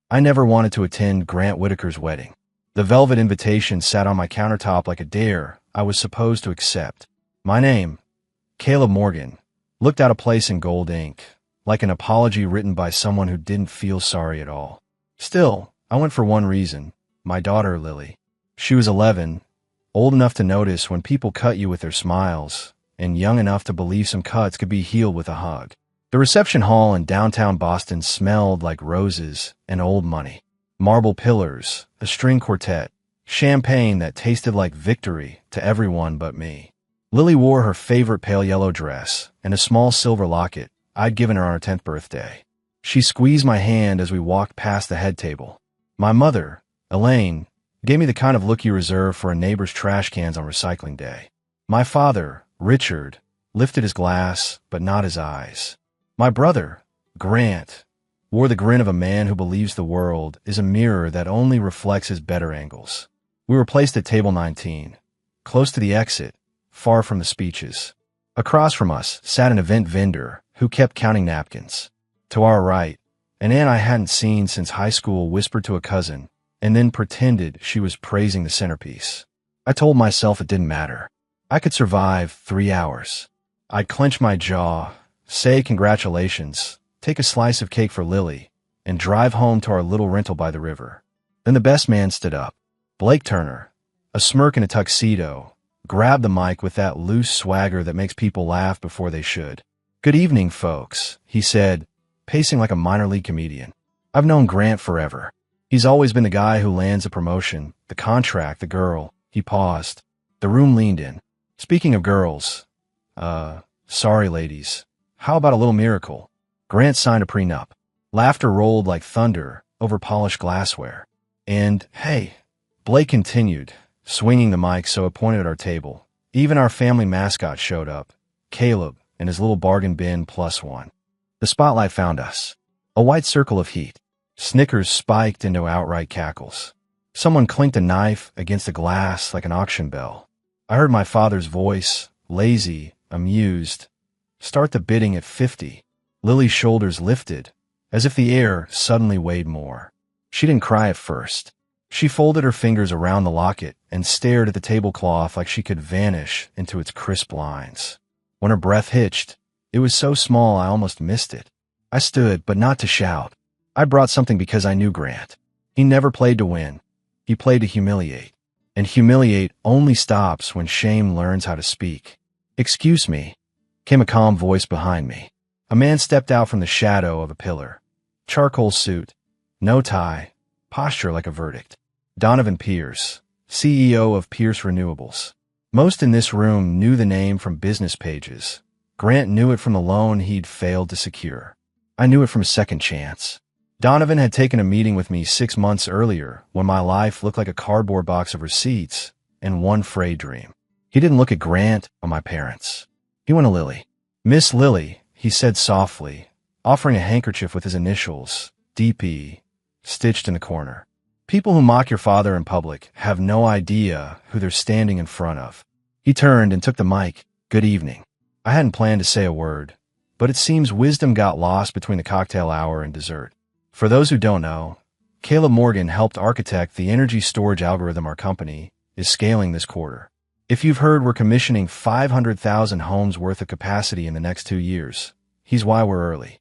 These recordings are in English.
I never wanted to attend Grant Whitaker's wedding. The velvet invitation sat on my countertop like a dare I was supposed to accept. My name, Caleb Morgan, looked out of place in gold ink, like an apology written by someone who didn't feel sorry at all. Still, I went for one reason: my daughter, Lily. She was 11, old enough to notice when people cut you with their smiles, and young enough to believe some cuts could be healed with a hug. The reception hall in downtown Boston smelled like roses and old money. Marble pillars, a string quartet, champagne that tasted like victory to everyone but me. Lily wore her favorite pale yellow dress and a small silver locket I'd given her on her 10th birthday. She squeezed my hand as we walked past the head table. My mother, Elaine, gave me the kind of look you reserve for a neighbor's trash cans on recycling day. My father, Richard, lifted his glass, but not his eyes. My brother, Grant, wore the grin of a man who believes the world is a mirror that only reflects his better angles. We were placed at table 19, close to the exit, far from the speeches. Across from us sat an event vendor who kept counting napkins. To our right, an aunt I hadn't seen since high school whispered to a cousin and then pretended she was praising the centerpiece. I told myself it didn't matter. I could survive 3 hours. I'd clench my jaw, say congratulations, take a slice of cake for Lily, and drive home to our little rental by the river. Then the best man stood up. Blake Turner, a smirk in a tuxedo, grabbed the mic with that loose swagger that makes people laugh before they should. "Good evening, folks," he said, pacing like a minor league comedian. "I've known Grant forever. He's always been the guy who lands a promotion, the contract, the girl." He paused. The room leaned in. "Speaking of girls, sorry, ladies. How about a little miracle?" Grant signed a prenup. Laughter rolled like thunder over polished glassware. "And, hey," Blake continued, swinging the mic so it pointed at our table. "Even our family mascot showed up, Caleb, and his little bargain bin +1. The spotlight found us. A white circle of heat. Snickers spiked into outright cackles. Someone clinked a knife against a glass like an auction bell. I heard my father's voice, lazy, amused, start the bidding at 50. Lily's shoulders lifted, as if the air suddenly weighed more. She didn't cry at first. She folded her fingers around the locket and stared at the tablecloth like she could vanish into its crisp lines. When her breath hitched, it was so small I almost missed it. I stood, but not to shout. I brought something because I knew Grant. He never played to win. He played to humiliate. And humiliate only stops when shame learns how to speak. "Excuse me," came a calm voice behind me. A man stepped out from the shadow of a pillar. Charcoal suit, no tie, posture like a verdict. Donovan Pierce, CEO of Pierce Renewables. Most in this room knew the name from business pages. Grant knew it from the loan he'd failed to secure. I knew it from Second Chance. Donovan had taken a meeting with me 6 months earlier when my life looked like a cardboard box of receipts and one frayed dream. He didn't look at Grant or my parents. He went to Lily. "Miss Lily," he said softly, offering a handkerchief with his initials, DP, stitched in the corner. "People who mock your father in public have no idea who they're standing in front of." He turned and took the mic. "Good evening." I hadn't planned to say a word, but it seems wisdom got lost between the cocktail hour and dessert. For those who don't know, Caleb Morgan helped architect the energy storage algorithm our company is scaling this quarter. If you've heard we're commissioning 500,000 homes worth of capacity in the next 2 years, he's why we're early.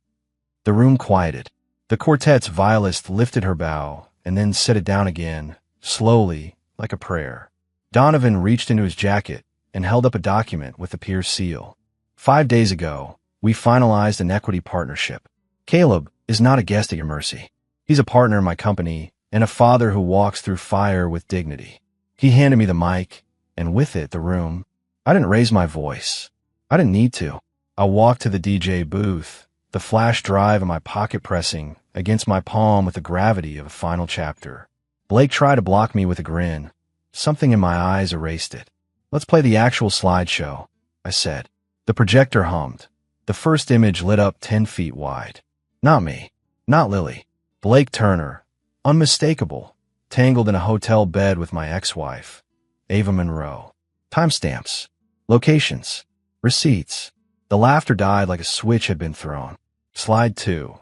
The room quieted. The quartet's violist lifted her bow and then set it down again, slowly, like a prayer. Donovan reached into his jacket and held up a document with the Pierce seal. 5 days ago, we finalized an equity partnership. Caleb is not a guest at your mercy. He's a partner in my company and a father who walks through fire with dignity. He handed me the mic, and with it, the room. I didn't raise my voice. I didn't need to. I walked to the DJ booth, the flash drive in my pocket pressing against my palm with the gravity of a final chapter. Blake tried to block me with a grin. Something in my eyes erased it. "Let's play the actual slideshow," I said. The projector hummed. The first image lit up 10 feet wide. Not me. Not Lily. Blake Turner. Unmistakable. Tangled in a hotel bed with my ex-wife, Ava Monroe. Timestamps. Locations. Receipts. The laughter died like a switch had been thrown. Slide 2.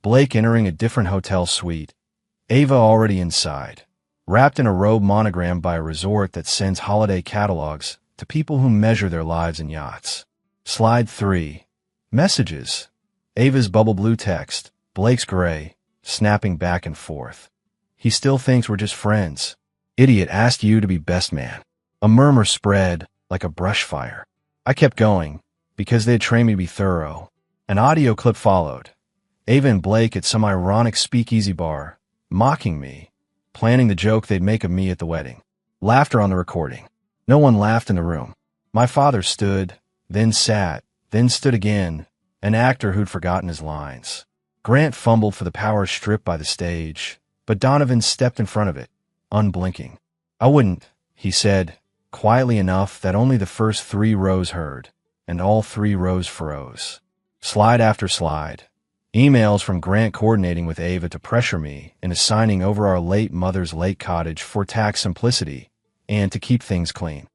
Blake entering a different hotel suite, Ava already inside, wrapped in a robe monogrammed by a resort that sends holiday catalogs to people who measure their lives in yachts. Slide 3. Messages. Ava's bubble blue text, Blake's gray, snapping back and forth. He still thinks we're just friends. Idiot asked you to be best man. A murmur spread like a brush fire. I kept going, because they had trained me to be thorough. An audio clip followed. Ava and Blake at some ironic speakeasy bar, mocking me, planning the joke they'd make of me at the wedding. Laughter on the recording. No one laughed in the room. My father stood, then sat, then stood again, an actor who'd forgotten his lines. Grant fumbled for the power strip by the stage, but Donovan stepped in front of it, unblinking. I wouldn't, he said, quietly enough that only the first 3 rows heard, and all 3 rows froze. Slide after slide. Emails from Grant coordinating with Ava to pressure me into signing over our late mother's lake cottage for tax simplicity and to keep things clean.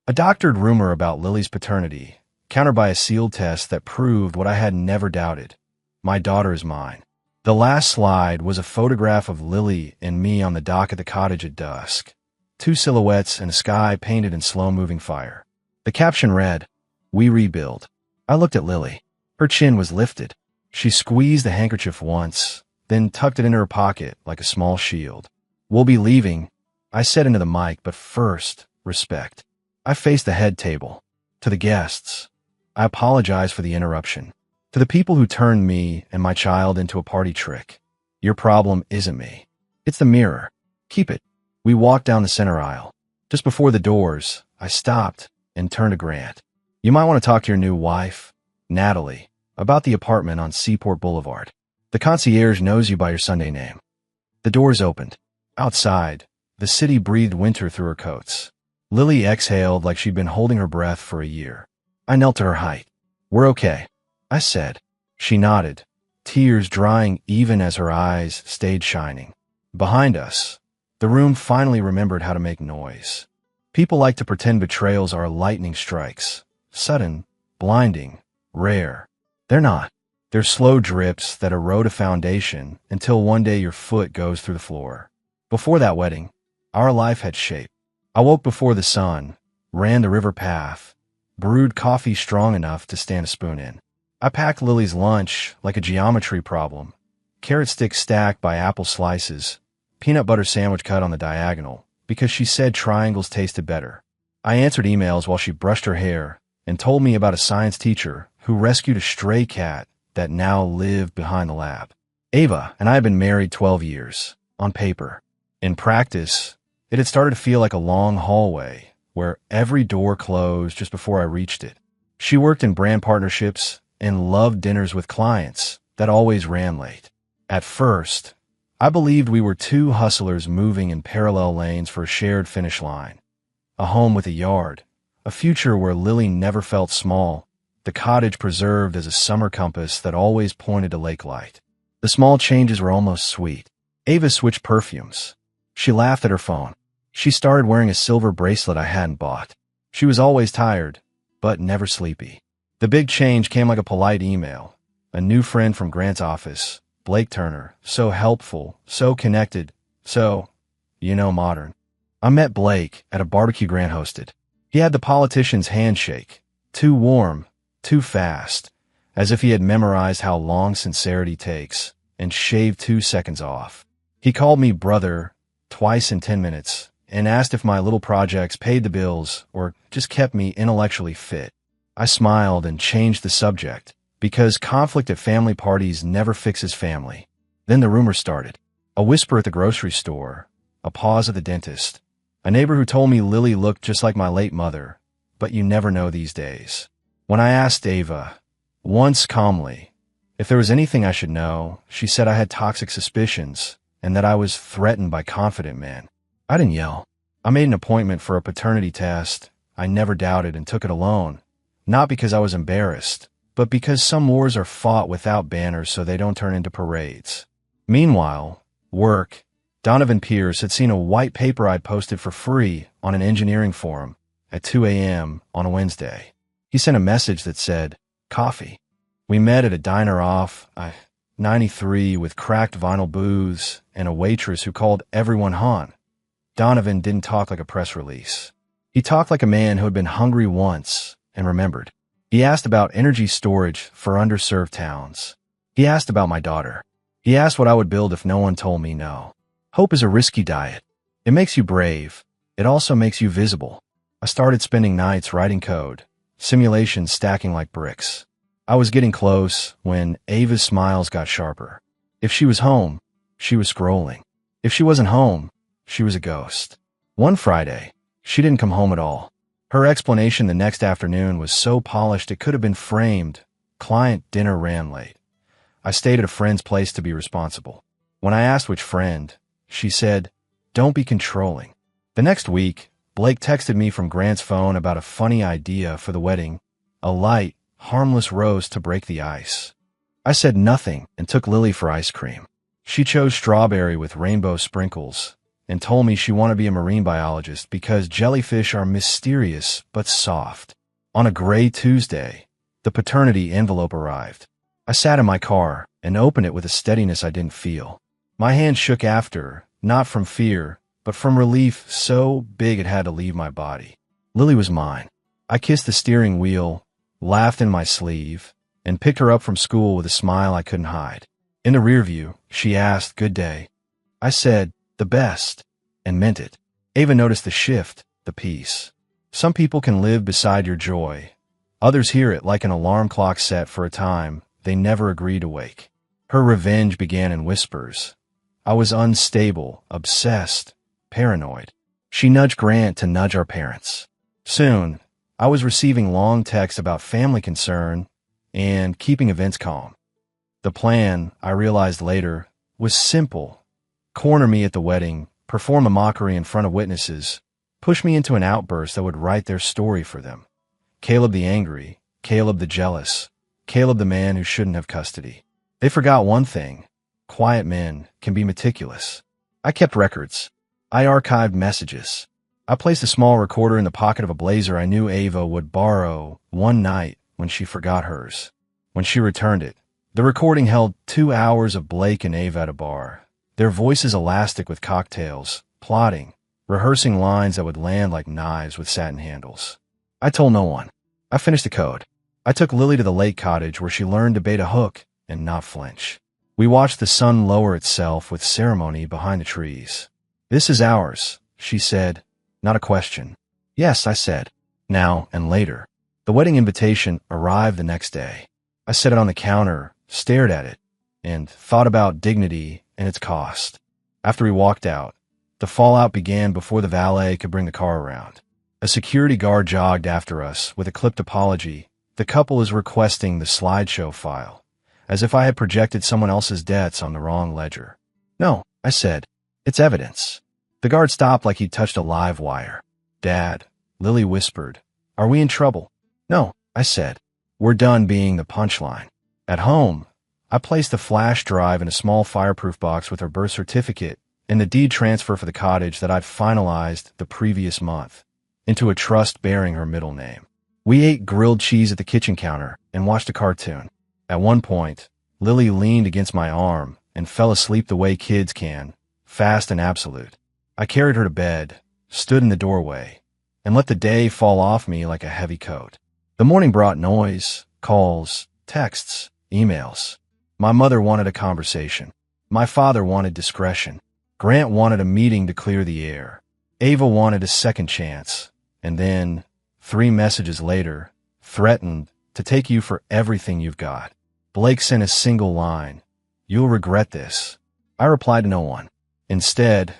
A doctored rumor about Lily's paternity, countered by a sealed test that proved what I had never doubted. My daughter is mine. The last slide was a photograph of Lily and me on the dock at the cottage at dusk. 2 silhouettes and a sky painted in slow-moving fire. The caption read, "We rebuild." I looked at Lily. Her chin was lifted. She squeezed the handkerchief once, then tucked it into her pocket like a small shield. "We'll be leaving," I said into the mic, "but first, respect." I faced the head table. To the guests, I apologize for the interruption. To the people who turned me and my child into a party trick, your problem isn't me. It's the mirror. Keep it. We walked down the center aisle. Just before the doors, I stopped and turned to Grant. "You might want to talk to your new wife, Natalie, about the apartment on Seaport Boulevard. The concierge knows you by your Sunday name." The doors opened. Outside, the city breathed winter through her coats. Lily exhaled like she'd been holding her breath for a year. I knelt to her height. "We're okay," I said. She nodded, tears drying even as her eyes stayed shining. Behind us, the room finally remembered how to make noise. People like to pretend betrayals are lightning strikes. Sudden, blinding, rare. They're not. They're slow drips that erode a foundation until one day your foot goes through the floor. Before that wedding, our life had shape. I woke before the sun, ran the river path, brewed coffee strong enough to stand a spoon in. I packed Lily's lunch like a geometry problem. Carrot sticks stacked by apple slices, peanut butter sandwich cut on the diagonal, because she said triangles tasted better. I answered emails while she brushed her hair and told me about a science teacher who rescued a stray cat that now lived behind the lab. Ava and I had been married 12 years, on paper. In practice, it had started to feel like a long hallway where every door closed just before I reached it. She worked in brand partnerships and loved dinners with clients that always ran late. At first, I believed we were 2 hustlers moving in parallel lanes for a shared finish line. A home with a yard, a future where Lily never felt small, the cottage preserved as a summer compass that always pointed to lake light. The small changes were almost sweet. Ava switched perfumes. She laughed at her phone. She started wearing a silver bracelet I hadn't bought. She was always tired, but never sleepy. The big change came like a polite email. A new friend from Grant's office, Blake Turner, so helpful, so connected, so, modern. I met Blake at a barbecue Grant hosted. He had the politician's handshake, too warm, too fast, as if he had memorized how long sincerity takes, and shaved 2 seconds off. He called me brother twice in 10 minutes and asked if my little projects paid the bills or just kept me intellectually fit. I smiled and changed the subject, because conflict at family parties never fixes family. Then the rumor started. A whisper at the grocery store, a pause at the dentist, a neighbor who told me Lily looked just like my late mother, but you never know these days. When I asked Ava, once calmly, if there was anything I should know, she said I had toxic suspicions and that I was threatened by confident men. I didn't yell. I made an appointment for a paternity test I never doubted and took it alone, not because I was embarrassed, but because some wars are fought without banners so they don't turn into parades. Meanwhile, work. Donovan Pierce had seen a white paper I'd posted for free on an engineering forum at 2 a.m. on a Wednesday. He sent a message that said, "Coffee." We met at a diner off, 93 with cracked vinyl booths and a waitress who called everyone hon. Donovan didn't talk like a press release. He talked like a man who had been hungry once and remembered. He asked about energy storage for underserved towns. He asked about my daughter. He asked what I would build if no one told me no. Hope is a risky diet. It makes you brave. It also makes you visible. I started spending nights writing code, simulations stacking like bricks. I was getting close when Ava's smiles got sharper. If she was home, she was scrolling. If she wasn't home, she was a ghost. One Friday, she didn't come home at all. Her explanation the next afternoon was so polished it could have been framed. Client dinner ran late. I stayed at a friend's place to be responsible. When I asked which friend, she said, "Don't be controlling." The next week, Blake texted me from Grant's phone about a funny idea for the wedding, a light, harmless roast to break the ice. I said nothing and took Lily for ice cream. She chose strawberry with rainbow sprinkles and told me she wanted to be a marine biologist because jellyfish are mysterious but soft. On a gray Tuesday, the paternity envelope arrived. I sat in my car and opened it with a steadiness I didn't feel. My hand shook after, not from fear, but from relief so big it had to leave my body. Lily was mine. I kissed the steering wheel, laughed in my sleeve, and picked her up from school with a smile I couldn't hide. In the rear view, she asked, "Good day?" I said, "The best," and meant it. Ava noticed the shift, the peace. Some people can live beside your joy. Others hear it like an alarm clock set for a time they never agreed to wake. Her revenge began in whispers. I was unstable, obsessed, paranoid. She nudged Grant to nudge our parents. Soon, I was receiving long texts about family concern and keeping events calm. The plan, I realized later, was simple. Corner me at the wedding, perform a mockery in front of witnesses, push me into an outburst that would write their story for them. Caleb the angry, Caleb the jealous, Caleb the man who shouldn't have custody. They forgot one thing. Quiet men can be meticulous. I kept records. I archived messages. I placed a small recorder in the pocket of a blazer I knew Ava would borrow one night when she forgot hers. When she returned it, the recording held 2 hours of Blake and Ava at a bar, their voices elastic with cocktails, plotting, rehearsing lines that would land like knives with satin handles. I told no one. I finished the code. I took Lily to the lake cottage where she learned to bait a hook and not flinch. We watched the sun lower itself with ceremony behind the trees. "This is ours," she said, not a question. "Yes," I said. Now and later. The wedding invitation arrived the next day. I set it on the counter, stared at it, and thought about dignity and its cost. After we walked out, the fallout began before the valet could bring the car around. A security guard jogged after us with a clipped apology. "The couple is requesting the slideshow file," as if I had projected someone else's debts on the wrong ledger. "No," I said. "It's evidence." The guard stopped like he'd touched a live wire. "Dad," Lily whispered, "are we in trouble?" "No," I said. "We're done being the punchline." At home, I placed the flash drive in a small fireproof box with her birth certificate and the deed transfer for the cottage that I'd finalized the previous month into a trust bearing her middle name. We ate grilled cheese at the kitchen counter and watched a cartoon. At one point, Lily leaned against my arm and fell asleep the way kids can, fast and absolute. I carried her to bed, stood in the doorway, and let the day fall off me like a heavy coat. The morning brought noise, calls, texts, emails. My mother wanted a conversation. My father wanted discretion. Grant wanted a meeting to clear the air. Ava wanted a second chance. And then, 3 messages later, threatened to take you for everything you've got. Blake sent a single line, "You'll regret this." I replied to no one. Instead,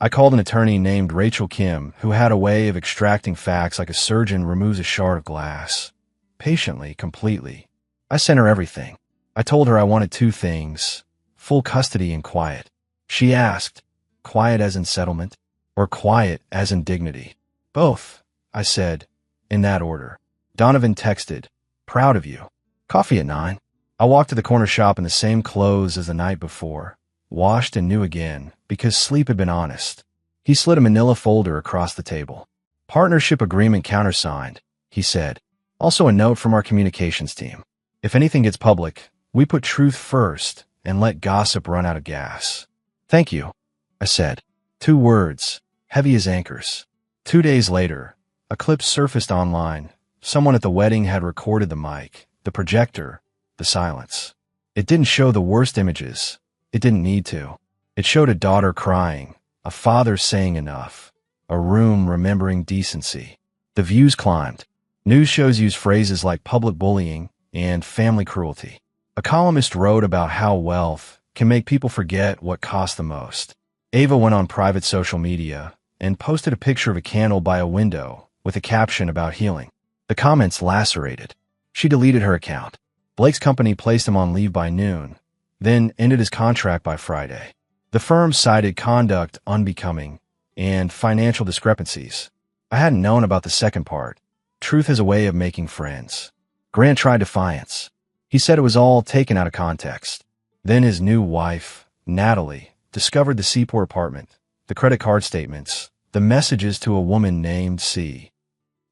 I called an attorney named Rachel Kim, who had a way of extracting facts like a surgeon removes a shard of glass. Patiently, completely. I sent her everything. I told her I wanted 2 things, full custody and quiet. She asked, quiet as in settlement, or quiet as in dignity? "Both," I said, in that order. Donovan texted, "Proud of you. Coffee at 9. I walked to the corner shop in the same clothes as the night before, washed and new again, because sleep had been honest. He slid a manila folder across the table. "Partnership agreement countersigned," he said. "Also a note from our communications team. If anything gets public, we put truth first and let gossip run out of gas. Thank you, I said. 2 words, heavy as anchors. 2 days later, a clip surfaced online. Someone at the wedding had recorded the mic, the projector, the silence. It didn't show the worst images. It didn't need to. It showed a daughter crying, a father saying enough, a room remembering decency. The views climbed. News shows use phrases like public bullying and family cruelty. A columnist wrote about how wealth can make people forget what costs the most. Ava went on private social media and posted a picture of a candle by a window with a caption about healing. The comments lacerated. She deleted her account. Blake's company placed him on leave by noon, then ended his contract by Friday. The firm cited conduct unbecoming and financial discrepancies. I hadn't known about the second part. Truth is a way of making friends. Grant tried defiance. He said it was all taken out of context. Then his new wife, Natalie, discovered the Seaport apartment, the credit card statements, the messages to a woman named C.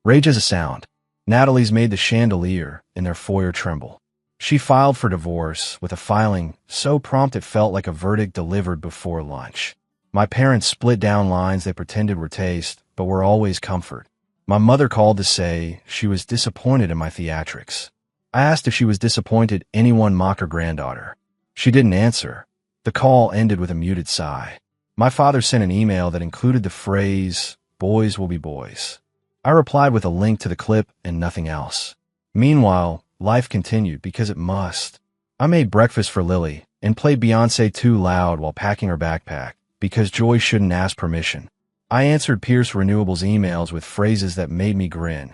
Rage as a sound. Natalie's made the chandelier in their foyer tremble. She filed for divorce with a filing so prompt it felt like a verdict delivered before lunch. My parents split down lines they pretended were taste, but were always comfort. My mother called to say she was disappointed in my theatrics. I asked if she was disappointed anyone mocked her granddaughter. She didn't answer. The call ended with a muted sigh. My father sent an email that included the phrase, "Boys will be boys." I replied with a link to the clip and nothing else. Meanwhile, life continued because it must. I made breakfast for Lily and played Beyoncé too loud while packing her backpack because Joy shouldn't ask permission. I answered Pierce Renewable's emails with phrases that made me grin.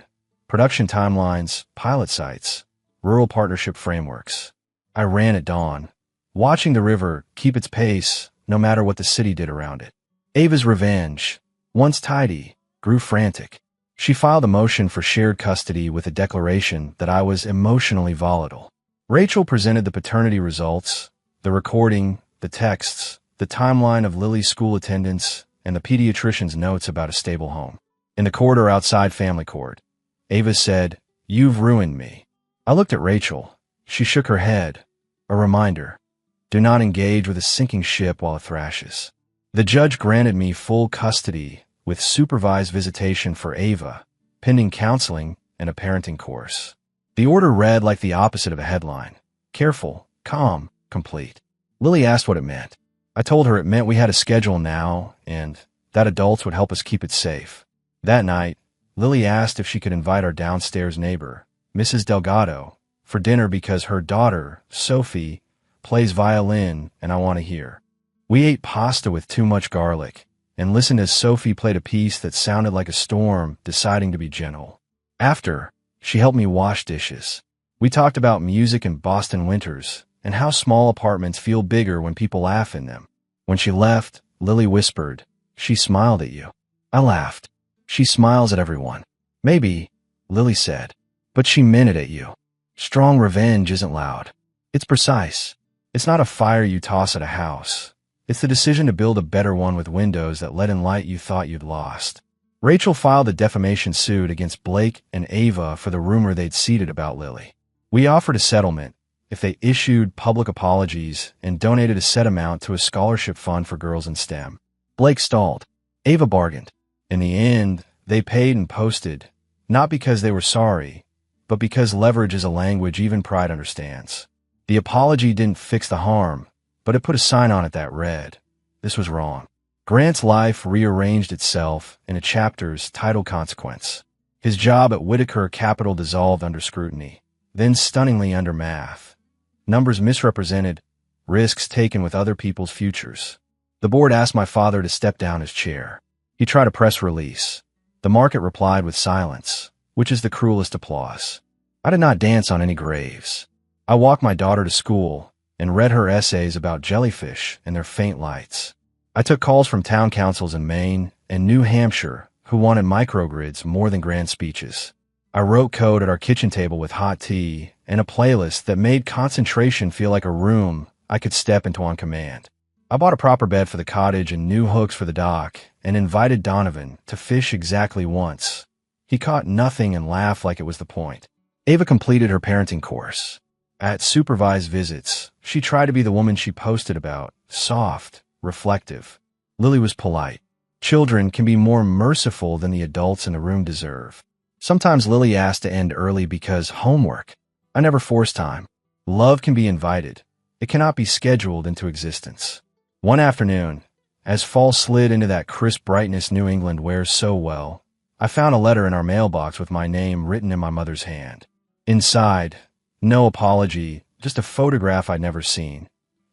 Production timelines, pilot sites, rural partnership frameworks. I ran at dawn, watching the river keep its pace no matter what the city did around it. Ava's revenge, once tidy, grew frantic. She filed a motion for shared custody with a declaration that I was emotionally volatile. Rachel presented the paternity results, the recording, the texts, the timeline of Lily's school attendance, and the pediatrician's notes about a stable home. In the corridor outside family court, Ava said, "You've ruined me." I looked at Rachel. She shook her head. A reminder. Do not engage with a sinking ship while it thrashes. The judge granted me full custody with supervised visitation for Ava, pending counseling and a parenting course. The order read like the opposite of a headline. Careful, calm, complete. Lily asked what it meant. I told her it meant we had a schedule now and that adults would help us keep it safe. That night, Lily asked if she could invite our downstairs neighbor, Mrs. Delgado, for dinner because her daughter, Sophie, plays violin and I want to hear. We ate pasta with too much garlic and listened as Sophie played a piece that sounded like a storm deciding to be gentle. After, she helped me wash dishes. We talked about music and Boston winters and how small apartments feel bigger when people laugh in them. When she left, Lily whispered, "She smiled at you." I laughed. "She smiles at everyone." "Maybe," Lily said, "but she meant it at you." Strong revenge isn't loud. It's precise. It's not a fire you toss at a house. It's the decision to build a better one with windows that let in light you thought you'd lost. Rachel filed a defamation suit against Blake and Ava for the rumor they'd seeded about Lily. We offered a settlement if they issued public apologies and donated a set amount to a scholarship fund for girls in STEM. Blake stalled. Ava bargained. In the end, they paid and posted, not because they were sorry, but because leverage is a language even pride understands. The apology didn't fix the harm, but it put a sign on it that read, "This was wrong." Grant's life rearranged itself in a chapter's title consequence. His job at Whitaker Capital dissolved under scrutiny, then stunningly under math. Numbers misrepresented, risks taken with other people's futures. The board asked my father to step down his chair. He tried a press release. The market replied with silence, which is the cruelest applause. I did not dance on any graves. I walked my daughter to school and read her essays about jellyfish and their faint lights. I took calls from town councils in Maine and New Hampshire who wanted microgrids more than grand speeches. I wrote code at our kitchen table with hot tea and a playlist that made concentration feel like a room I could step into on command. I bought a proper bed for the cottage and new hooks for the dock and invited Donovan to fish exactly once. He caught nothing and laughed like it was the point. Ava completed her parenting course. At supervised visits, she tried to be the woman she posted about, soft, reflective. Lily was polite. Children can be more merciful than the adults in the room deserve. Sometimes Lily asked to end early because homework. I never forced time. Love can be invited. It cannot be scheduled into existence. One afternoon, as fall slid into that crisp brightness New England wears so well, I found a letter in our mailbox with my name written in my mother's hand. Inside, no apology, just a photograph I'd never seen.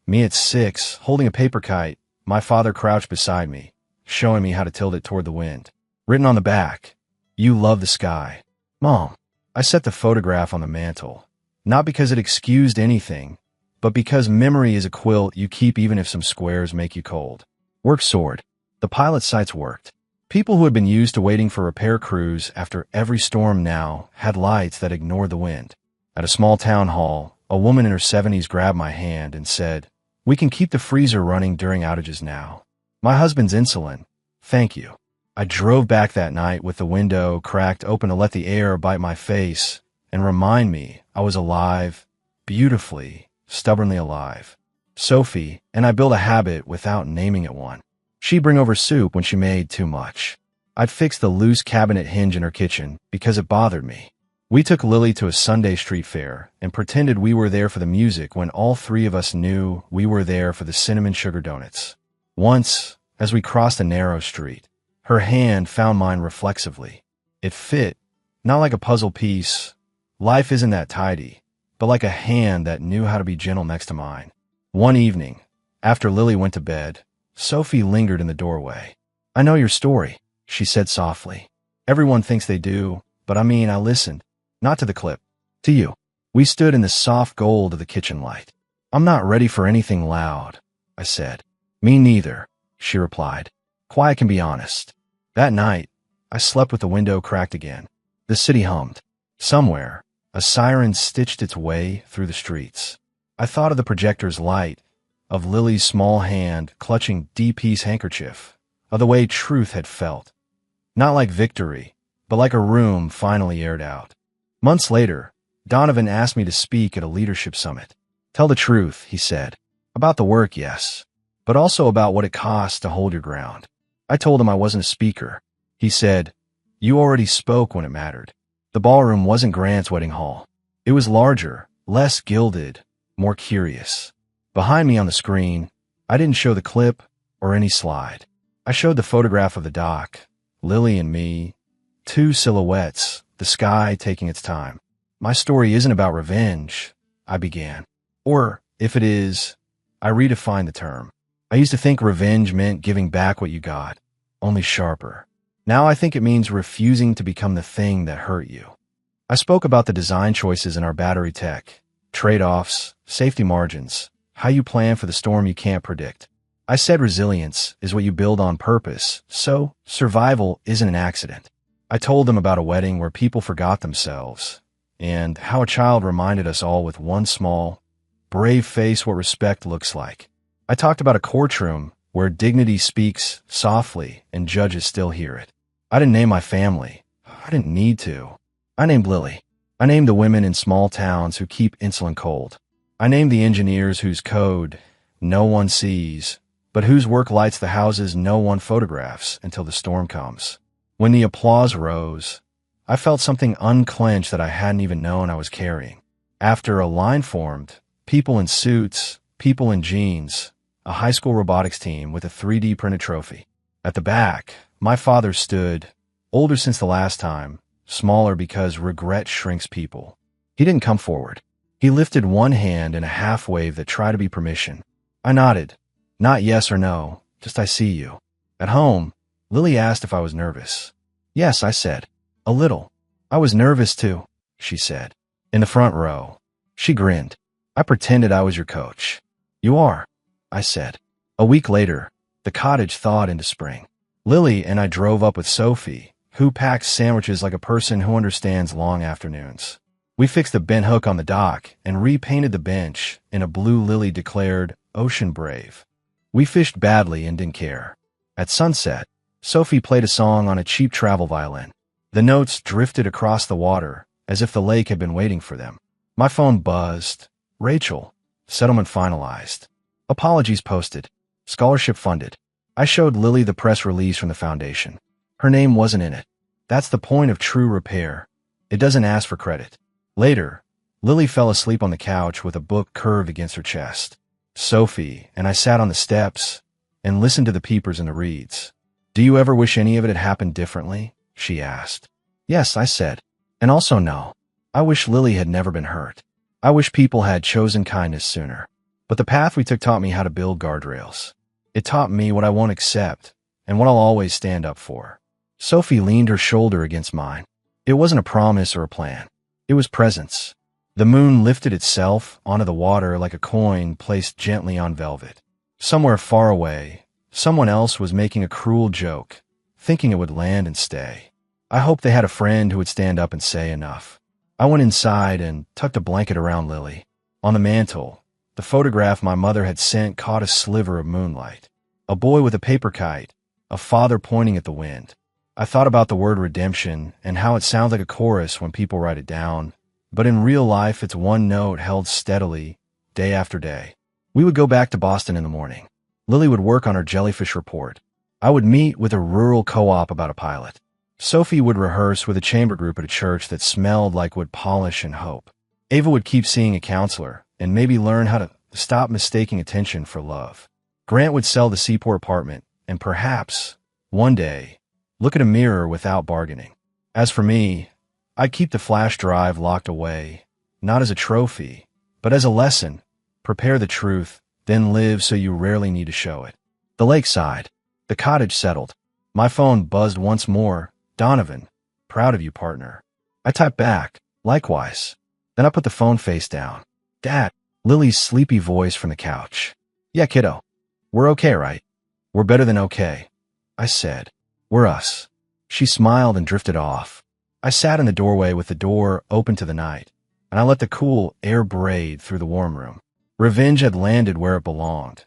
Me at 6, holding a paper kite, my father crouched beside me, showing me how to tilt it toward the wind. Written on the back, "You love the sky." Mom. I set the photograph on the mantel, not because it excused anything, but because memory is a quilt you keep even if some squares make you cold. Work soared. The pilot sights worked. People who had been used to waiting for repair crews after every storm now had lights that ignored the wind. At a small town hall, a woman in her 70s grabbed my hand and said, "We can keep the freezer running during outages now. My husband's insulin. Thank you." I drove back that night with the window cracked open to let the air bite my face and remind me I was alive, beautifully, stubbornly alive. Sophie and I built a habit without naming it one. She'd bring over soup when she made too much. I'd fix the loose cabinet hinge in her kitchen because it bothered me. We took Lily to a Sunday street fair and pretended we were there for the music when all three of us knew we were there for the cinnamon sugar donuts. Once, as we crossed a narrow street, her hand found mine reflexively. It fit, not like a puzzle piece. Life isn't that tidy, but like a hand that knew how to be gentle next to mine. One evening, after Lily went to bed, Sophie lingered in the doorway. "I know your story," she said softly. "Everyone thinks they do, but I listened. Not to the clip. To you." We stood in the soft gold of the kitchen light. "I'm not ready for anything loud," I said. "Me neither," she replied. Quiet can be honest. That night, I slept with the window cracked again. The city hummed. Somewhere, a siren stitched its way through the streets. I thought of the projector's light, of Lily's small hand clutching DP's handkerchief, of the way truth had felt. Not like victory, but like a room finally aired out. Months later, Donovan asked me to speak at a leadership summit. "Tell the truth," he said. "About the work, yes, but also about what it costs to hold your ground." I told him I wasn't a speaker. He said, "You already spoke when it mattered." The ballroom wasn't Grant's wedding hall. It was larger, less gilded, more curious. Behind me on the screen, I didn't show the clip or any slide. I showed the photograph of the dock, Lily and me, two silhouettes, the sky taking its time. "My story isn't about revenge," I began. Or, if it is, I redefined the term. I used to think revenge meant giving back what you got, only sharper. Now I think it means refusing to become the thing that hurt you. I spoke about the design choices in our battery tech, trade-offs, safety margins, how you plan for the storm you can't predict. I said resilience is what you build on purpose, so survival isn't an accident. I told them about a wedding where people forgot themselves, and how a child reminded us all with one small, brave face what respect looks like. I talked about a courtroom where dignity speaks softly and judges still hear it. I didn't name my family. I didn't need to. I named Lily. I named the women in small towns who keep insulin cold. I named the engineers whose code no one sees, but whose work lights the houses no one photographs until the storm comes. When the applause rose, I felt something unclench that I hadn't even known I was carrying. After a line formed, people in suits, people in jeans, a high school robotics team with a 3D printed trophy. At the back, my father stood, older since the last time, smaller because regret shrinks people. He didn't come forward. He lifted one hand in a half wave that tried to be permission. I nodded. Not yes or no, just I see you. At home, Lily asked if I was nervous. Yes, I said. A little. I was nervous too, she said. In the front row. She grinned. I pretended I was your coach. You are, I said. A week later, the cottage thawed into spring. Lily and I drove up with Sophie, who packs sandwiches like a person who understands long afternoons. We fixed a bent hook on the dock and repainted the bench in a blue Lily declared Ocean Brave. We fished badly and didn't care. At sunset, Sophie played a song on a cheap travel violin. The notes drifted across the water as if the lake had been waiting for them. My phone buzzed. Rachel. Settlement finalized. Apologies posted. Scholarship funded. I showed Lily the press release from the foundation. Her name wasn't in it. That's the point of true repair. It doesn't ask for credit. Later, Lily fell asleep on the couch with a book curved against her chest. Sophie and I sat on the steps and listened to the peepers and the reeds. Do you ever wish any of it had happened differently? She asked. Yes, I said. And also no. I wish Lily had never been hurt. I wish people had chosen kindness sooner. But the path we took taught me how to build guardrails. It taught me what I won't accept and what I'll always stand up for. Sophie leaned her shoulder against mine. It wasn't a promise or a plan. It was presence. The moon lifted itself onto the water like a coin placed gently on velvet. Somewhere far away, someone else was making a cruel joke, thinking it would land and stay. I hoped they had a friend who would stand up and say enough. I went inside and tucked a blanket around Lily. On the mantel, the photograph my mother had sent caught a sliver of moonlight. A boy with a paper kite, a father pointing at the wind. I thought about the word redemption and how it sounds like a chorus when people write it down, but in real life it's one note held steadily, day after day. We would go back to Boston in the morning. Lily would work on her jellyfish report. I would meet with a rural co-op about a pilot. Sophie would rehearse with a chamber group at a church that smelled like wood polish and hope. Ava would keep seeing a counselor and maybe learn how to stop mistaking attention for love. Grant would sell the Seaport apartment and perhaps, one day, look at a mirror without bargaining. As for me, I'd keep the flash drive locked away, not as a trophy, but as a lesson. Prepare the truth, then live so you rarely need to show it. The lakeside. The cottage settled. My phone buzzed once more. Donovan. Proud of you, partner. I typed back. Likewise. Then I put the phone face down. Dad. Lily's sleepy voice from the couch. Yeah, kiddo. We're okay, right? We're better than okay. I said. We're us. She smiled and drifted off. I sat in the doorway with the door open to the night, and I let the cool air braid through the warm room. Revenge had landed where it belonged,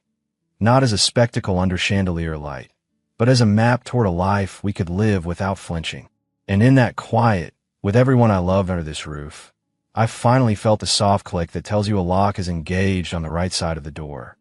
not as a spectacle under chandelier light, but as a map toward a life we could live without flinching. And in that quiet, with everyone I loved under this roof, I finally felt the soft click that tells you a lock is engaged on the right side of the door.